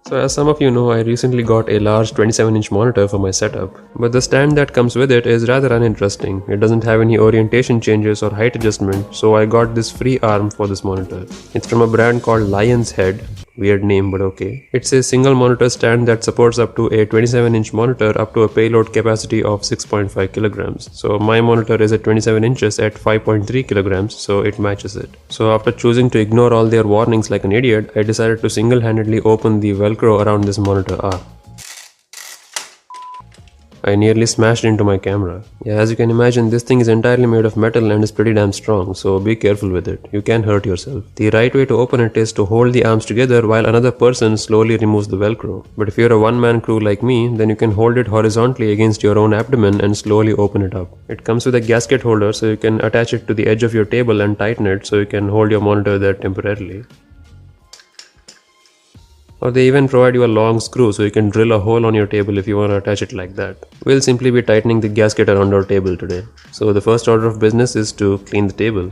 So as some of you know, I recently got a large 27-inch monitor for my setup, but the stand that comes with it is rather uninteresting. It doesn't have any orientation changes or height adjustment, so I got this free arm for this monitor. It's from a brand called Lion's Head. Weird name, but okay. It's a single monitor stand that supports up to a 27-inch monitor up to a payload capacity of 6.5 kilograms. So my monitor is at 27 inches at 5.3 kilograms, so it matches it. So after choosing to ignore all their warnings like an idiot, I decided to single-handedly open the Velcro around this monitor arm. I nearly smashed into my camera. Yeah, as you can imagine, this thing is entirely made of metal and is pretty damn strong, so be careful with it. You can hurt yourself. The right way to open it is to hold the arms together while another person slowly removes the Velcro. But if you're a one-man crew like me, then you can hold it horizontally against your own abdomen and slowly open it up. It comes with a gasket holder, so you can attach it to the edge of your table and tighten it so you can hold your monitor there temporarily. Or they even provide you a long screw so you can drill a hole on your table if you want to attach it like that. We'll simply be tightening the gasket around our table today. So the first order of business is to clean the table.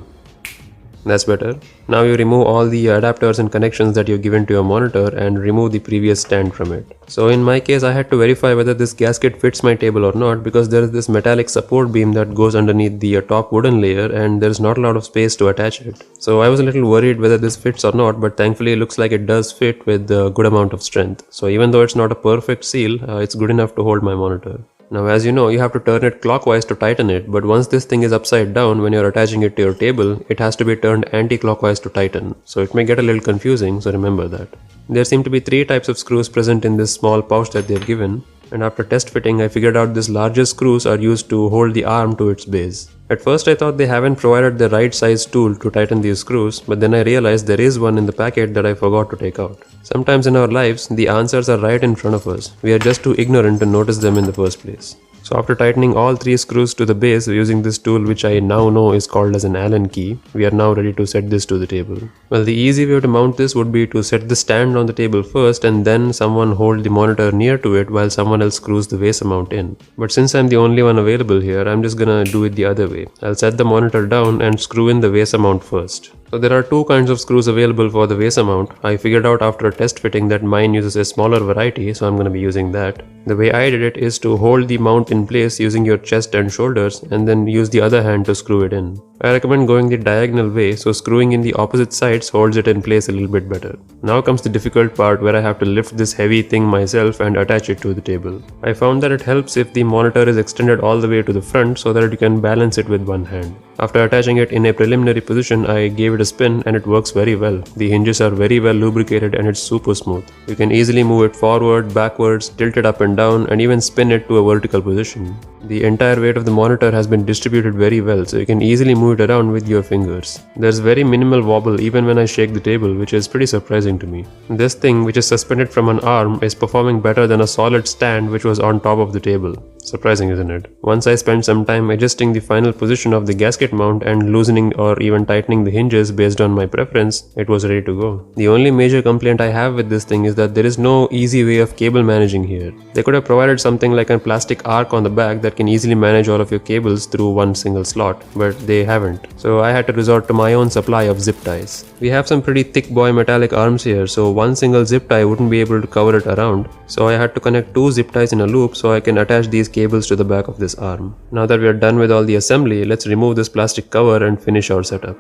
That's better. Now you remove all the adapters and connections that you've given to your monitor and remove the previous stand from it. So in my case, I had to verify whether this gasket fits my table or not, because there is this metallic support beam that goes underneath the top wooden layer and there's not a lot of space to attach it. So I was a little worried whether this fits or not, but thankfully it looks like it does fit with a good amount of strength. So even though it's not a perfect seal, it's good enough to hold my monitor. Now as you know, you have to turn it clockwise to tighten it, but once this thing is upside down when you're attaching it to your table, it has to be turned anti-clockwise to tighten. So it may get a little confusing, so remember that. There seem to be 3 types of screws present in this small pouch that they've given, and after test fitting I figured out these larger screws are used to hold the arm to its base. At first I thought they haven't provided the right size tool to tighten these screws, but then I realized there is one in the packet that I forgot to take out. Sometimes in our lives, the answers are right in front of us. We are just too ignorant to notice them in the first place. So after tightening all 3 screws to the base using this tool, which I now know is called as an Allen key, we are now ready to set this to the table. Well, the easy way to mount this would be to set the stand on the table first and then someone hold the monitor near to it while someone else screws the VESA mount in. But since I'm the only one available here, I'm just gonna do it the other way. I'll set the monitor down and screw in the VESA mount first. So there are 2 kinds of screws available for the VESA mount. I figured out after a test fitting that mine uses a smaller variety, so I'm going to be using that. The way I did it is to hold the mount in place using your chest and shoulders and then use the other hand to screw it in. I recommend going the diagonal way, so screwing in the opposite sides holds it in place a little bit better. Now comes the difficult part where I have to lift this heavy thing myself and attach it to the table. I found that it helps if the monitor is extended all the way to the front so that you can balance it with one hand. After attaching it in a preliminary position, I gave it a spin and it works very well. The hinges are very well lubricated and it's super smooth. You can easily move it forward, backwards, tilt it up and down, and even spin it to a vertical position. The entire weight of the monitor has been distributed very well, so you can easily move it around with your fingers. There's very minimal wobble even when I shake the table, which is pretty surprising to me. This thing, which is suspended from an arm, is performing better than a solid stand which was on top of the table. Surprising, isn't it? Once I spent some time adjusting the final position of the gasket mount and loosening or even tightening the hinges based on my preference, it was ready to go. The only major complaint I have with this thing is that there is no easy way of cable managing here. They could have provided something like a plastic arc on the back that can easily manage all of your cables through one single slot, but they haven't. So I had to resort to my own supply of zip ties. We have some pretty thick boy metallic arms here, so one single zip tie wouldn't be able to cover it around. So I had to connect 2 zip ties in a loop so I can attach these cables to the back of this arm. Now that we are done with all the assembly, let's remove this plastic cover and finish our setup.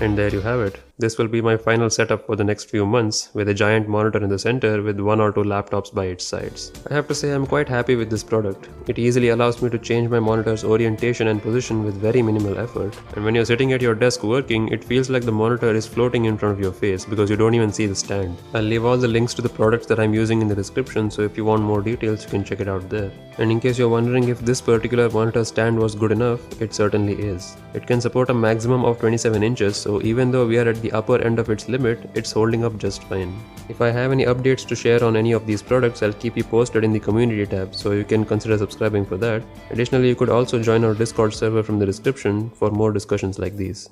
And there you have it. This will be my final setup for the next few months, with a giant monitor in the center with 1 or 2 laptops by its sides. I have to say I'm quite happy with this product. It easily allows me to change my monitor's orientation and position with very minimal effort. And when you're sitting at your desk working, it feels like the monitor is floating in front of your face because you don't even see the stand. I'll leave all the links to the products that I'm using in the description, so if you want more details you can check it out there. And in case you're wondering if this particular monitor stand was good enough, it certainly is. It can support a maximum of 27 inches, so even though we are at the upper end of its limit, it's holding up just fine. If I have any updates to share on any of these products, I'll keep you posted in the community tab, so you can consider subscribing for that. Additionally, you could also join our Discord server from the description for more discussions like these.